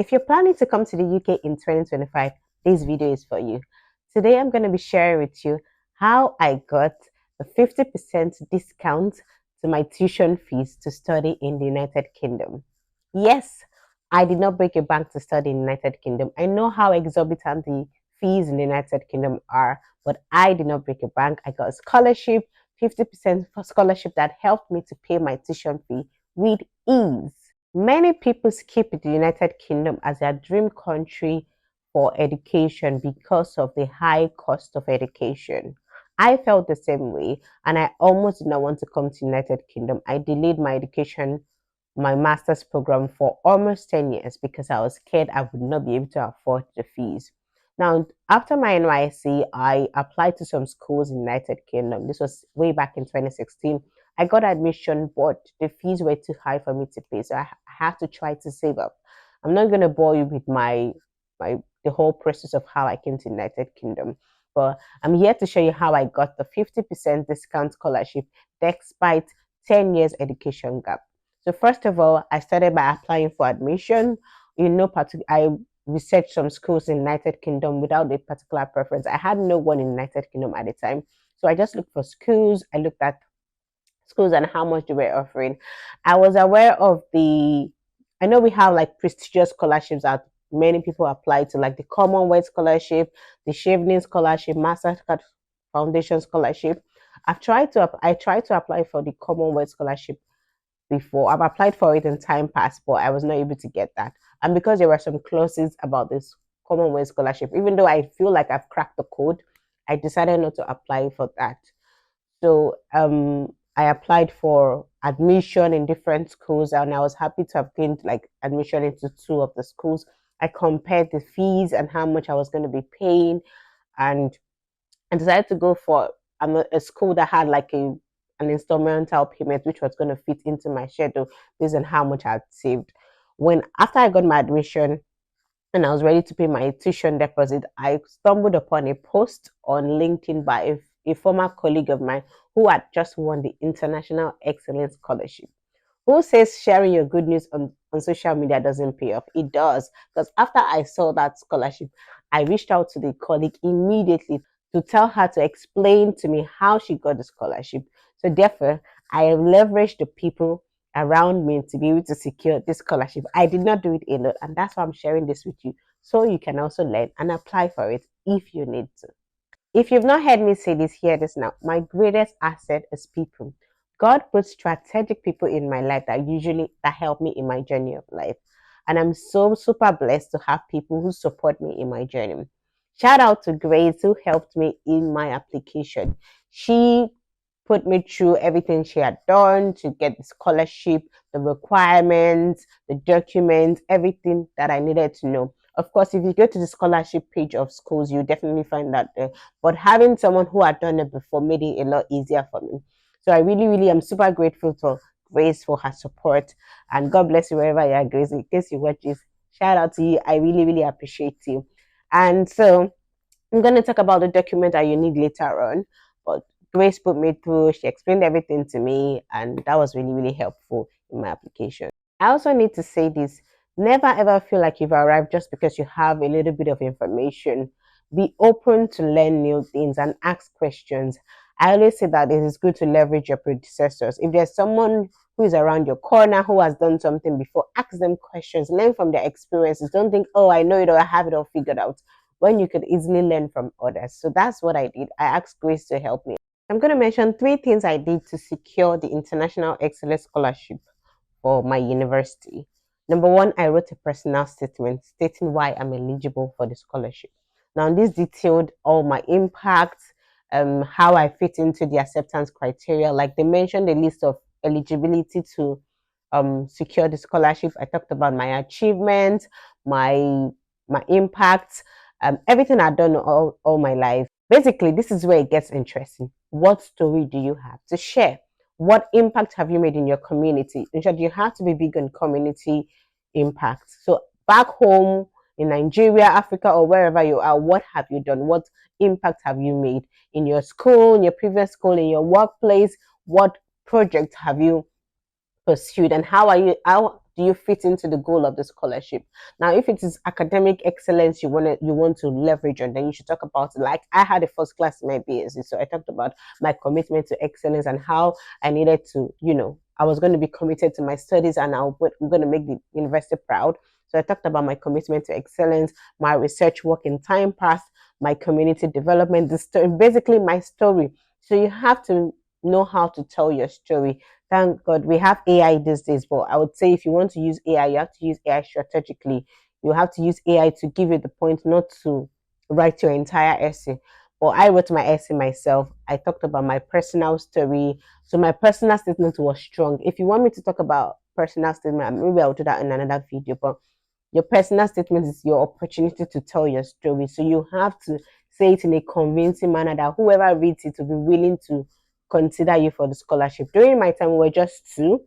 If you're planning to come to the UK in 2025, this video is for you. Today, I'm going to be sharing with you how I got a 50% discount to my tuition fees to study in the United Kingdom. Yes, I did not break a bank to study in the United Kingdom. I know how exorbitant the fees in the United Kingdom are, but I did not break a bank. I got a scholarship, 50% scholarship that helped me to pay my tuition fee with ease. Many people skip the United Kingdom as their dream country for education because of the high cost of education. I felt the same way and I almost did not want to come to United Kingdom. I delayed my education, my master's program for almost 10 years because I was scared I would not be able to afford the fees. Now, after my NYC, I applied to some schools in United Kingdom. This was way back in 2016. I got admission, but the fees were too high for me to pay. So I had to try to save up. I'm not going to bore you with my the whole process of how I came to United Kingdom, but I'm here to show you how I got the 50% discount scholarship despite 10 years education gap. So first of all, I started by applying for admission. I researched some schools in United Kingdom without a particular preference. I had no one in United Kingdom at the time. So I just looked for schools. I looked at schools and how much they were offering. I was aware of I know we have like prestigious scholarships that many people apply to, like the Commonwealth Scholarship, the Chevening Scholarship, Mastercard Foundation Scholarship. I tried to apply for the Commonwealth Scholarship before. I've applied for it in time past, but I was not able to get that. And because there were some clauses about this Commonwealth Scholarship, even though I feel like I've cracked the code, I decided not to apply for that. So I applied for admission in different schools, and I was happy to have gained like admission into two of the schools. I compared the fees and how much I was going to be paying, and I decided to go for a school that had like an instrumental payment, which was going to fit into my schedule based on how much I had saved. When after I got my admission, and I was ready to pay my tuition deposit, I stumbled upon a post on LinkedIn by a former colleague of mine who had just won the International Excellence Scholarship. Who says sharing your good news on social media doesn't pay off? It does. Because after I saw that scholarship, I reached out to the colleague immediately to tell her to explain to me how she got the scholarship. So therefore, I leveraged the people around me to be able to secure this scholarship. I did not do it alone, and that's why I'm sharing this with you, so you can also learn and apply for it if you need to. If you've not heard me say this, hear this now. My greatest asset is people. God puts strategic people in my life that help me in my journey of life. And I'm so super blessed to have people who support me in my journey. Shout out to Grace who helped me in my application. She put me through everything she had done to get the scholarship, the requirements, the documents, everything that I needed to know. Of course, if you go to the scholarship page of schools, you definitely find that there. But having someone who had done it before made it a lot easier for me. So I really, really am super grateful to Grace for her support. And God bless you wherever you are, Grace. In case you watch this, shout out to you. I really, really appreciate you. And so I'm going to talk about the document that you need later on. But Grace put me through, she explained everything to me, and that was really, really helpful in my application. I also need to say this: never ever feel like you've arrived just because you have a little bit of information. Be open to learn new things and ask questions. I always say that it is good to leverage your predecessors. If there's someone who is around your corner who has done something before, ask them questions, learn from their experiences. Don't think, oh, I know it or I have it all figured out, when you could easily learn from others. So that's what I did. I asked Grace to help me. I'm going to mention three things I did to secure the International Excellence Scholarship for my university. Number one, I wrote a personal statement stating why I'm eligible for the scholarship. Now, this detailed all my impacts, how I fit into the acceptance criteria. Like they mentioned a list of eligibility to secure the scholarship. I talked about my achievements, my my impacts, everything I've done all my life. Basically, this is where it gets interesting. What story do you have to share? What impact have you made in your community? In short, you have to be big on community impact. So back home in Nigeria, Africa, or wherever you are, what have you done? What impact have you made in your school, in your previous school, in your workplace? What project have you pursued, and how do do you fit into the goal of the scholarship? Now, if it is academic excellence you want to leverage on, then you should talk about it. Like I had a first class in my BSc, so I talked about my commitment to excellence and how I needed to, I was going to be committed to my studies and I'm going to make the university proud. So I talked about my commitment to excellence, my research work in time past, my community development, the story, basically my story. So you have to know how to tell your story. Thank God we have AI these days, but I would say if you want to use AI, you have to use AI strategically. You have to use AI to give you the point, not to write your entire essay. But I wrote my essay myself. I talked about my personal story. So my personal statement was strong. If you want me to talk about personal statement, maybe I'll do that in another video. But your personal statement is your opportunity to tell your story. So you have to say it in a convincing manner that whoever reads it will be willing to consider you for the scholarship. During my time, we were just two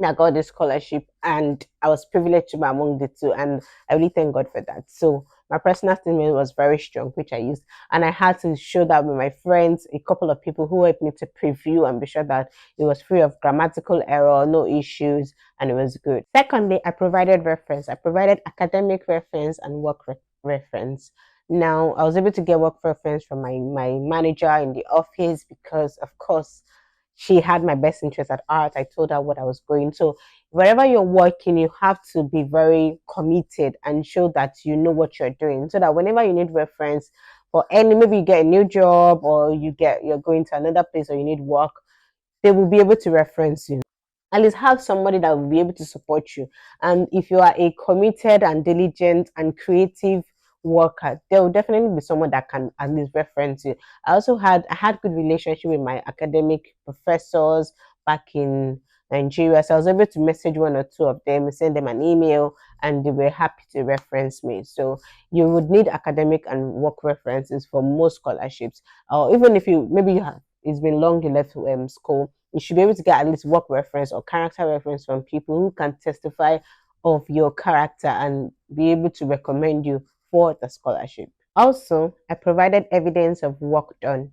that got this scholarship, and I was privileged to be among the two, and I really thank God for that. So my personal statement was very strong, which I used, and I had to show that with my friends, a couple of people who helped me to preview and be sure that it was free of grammatical error, no issues, and it was good. Secondly, I provided reference. I provided academic reference and work reference. Now I was able to get work reference from my manager in the office because, of course, she had my best interest at heart. I told her what I was going. So wherever you're working, you have to be very committed and show that you know what you're doing. So that whenever you need reference for any, maybe you get a new job or you're going to another place or you need work, they will be able to reference you. At least have somebody that will be able to support you. And if you are a committed and diligent and creative worker, there will definitely be someone that can at least reference you. I had good relationship with my academic professors back in Nigeria. So I was able to message one or two of them, send them an email, and they were happy to reference me. So you would need academic and work references for most scholarships. Or even if you maybe you have it's been long you left school, you should be able to get at least work reference or character reference from people who can testify of your character and be able to recommend you for the scholarship. Also, I provided evidence of work done.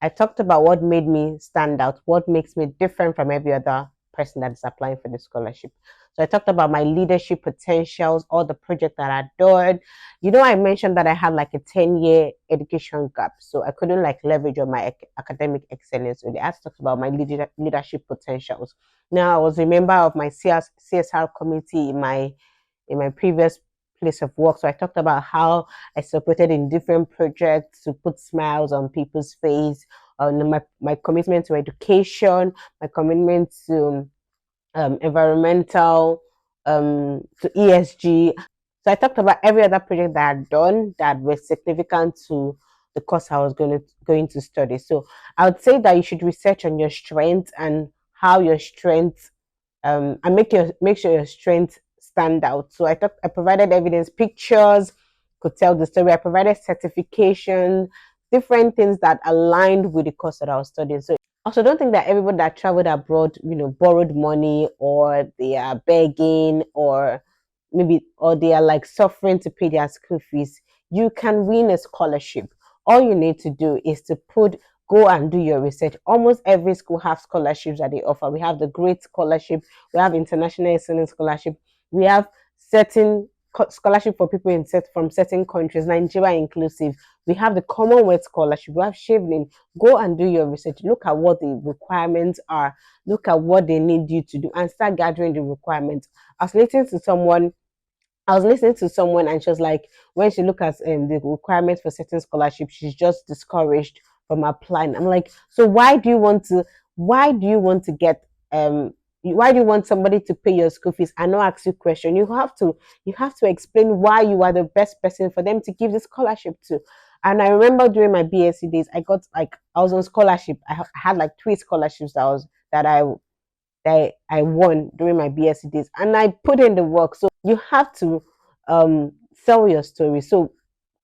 I talked about what made me stand out, what makes me different from every other person that is applying for the scholarship. So I talked about my leadership potentials, all the projects that I'd done. I mentioned that I had like a 10-year education gap, so I couldn't like leverage on my academic excellence. So I talked about my leadership potentials. Now I was a member of my CSR committee in my previous place of work. So I talked about how I supported in different projects to put smiles on people's face, on my commitment to education, my commitment to environmental, to ESG. So I talked about every other project that I'd done that was significant to the course I was going to study. So I would say that you should research on your strengths and how your strengths and make sure your strengths stand out. So I provided evidence, pictures could tell the story. I provided certification, different things that aligned with the course that I was studying. So also don't think that everybody that traveled abroad, borrowed money or they are begging or they are like suffering to pay their school fees. You can win a scholarship. All you need to do is to go and do your research. Almost every school have scholarships that they offer. We have the Great Scholarship, we have International Excellence Scholarship, we have certain scholarship for people from certain countries, Nigeria inclusive. We have the Commonwealth Scholarship, we have Chevening. Go and do your research. Look at what the requirements are. Look at what they need you to do and start gathering the requirements. I was listening to someone and she was like, when she looked at the requirements for certain scholarships, she's just discouraged from applying. I'm like, so why do you want to get why do you want somebody to pay your school fees and not ask you question? You have to explain why you are the best person for them to give the scholarship to. And I remember during my BSc days, I was on scholarship. I had like three scholarships that I won during my BSc days, and I put in the work. So you have to sell your story. So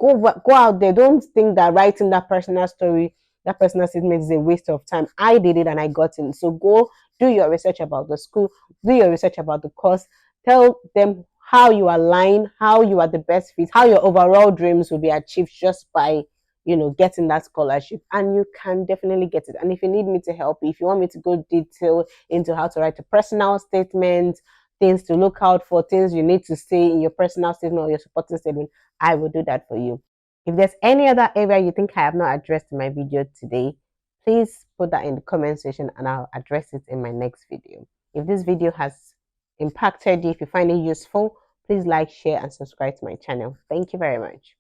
go out there. Don't think that writing that personal story, that personal statement is a waste of time. I did it and I got in. So go do your research about the school, do your research about the course, tell them how you align, how you are the best fit, how your overall dreams will be achieved just by getting that scholarship, and you can definitely get it. And if you need me to help you, if you want me to go detail into how to write a personal statement, things to look out for, things you need to say in your personal statement or your supporting statement, I will do that for you. If there's any other area you think I have not addressed in my video today, please put that in the comment section and I'll address it in my next video. If this video has impacted you, if you find it useful, please like, share, and subscribe to my channel. Thank you very much.